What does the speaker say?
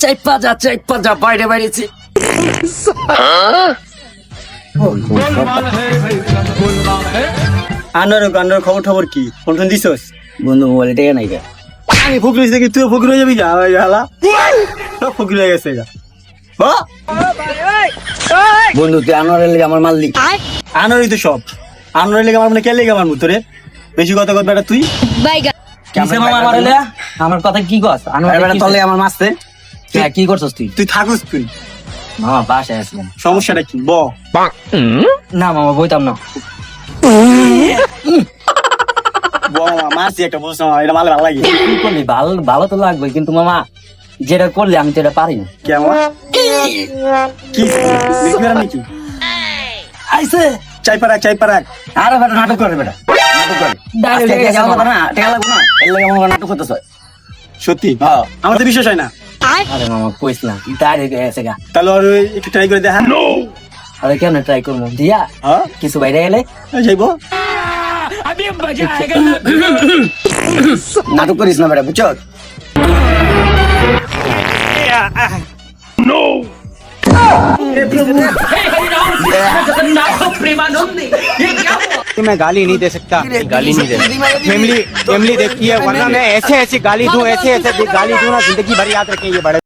চাইপা যা বাইরে বাইরেছি। আনোর খবর টবর কি? ফোন টোন দিছস? বন্ধু মোবাইলে টেকে নাই গা। আমি ফকির হয়েছে কি? তুই ফকির হয়ে যাবি? যা হালা সব ফকির হয়ে গেছে গা। বন্ধু তুই আনোয়ারের লেগে আমার মারলি। আনোরই তো সব। আনোরের লেগে আমার মানে কে লেগে আমার মুতরে বেশি কথা কর বেটা তুই। কিসে মামা আমার লেগে? আমার কথা কি কস? আনোয়ার বেটা তলে আমার মারছে। কি করছস তুই? তুই থাকুস তুই। মামা বাসায় আসলাম। সমস্যাটা কি? না মামা বইতাম না। মারছি একটা বলছ এটা মালে ভালো লাগে। কি করলি? ভালো তো লাগবে কিন্তু মামা যেটা করলি আমি তো এটা পারি না। কেমন কি দেখবি নাকি? আইছে চাই পারাক আরে বেটা নাটক করে বেটা, নাটক করে ডাইরেক্ট যাওয়া কথা না, টেকা লাগবে না, এর লাগে আমার নাটক করতেছ। সত্যি আমার তো বিশ্বাস হয় না। আরে মামা কইস না ডাইরেক্ট এসে গা। তাহলে আর একটু ট্রাই করে দেখা। আরে কেন ট্রাই করবো দিয়া কিছু বাইরে গেলে যাইবো। নাটক করিস না বেটা বুঝছো। मैं गाली नहीं दे सकता, गाली नहीं दे फैमिली देखती है, वरना मैं ऐसे ऐसे गाली दूं, ऐसे ऐसे गाली दूं ना, जिंदगी भर याद रखें ये बड़े।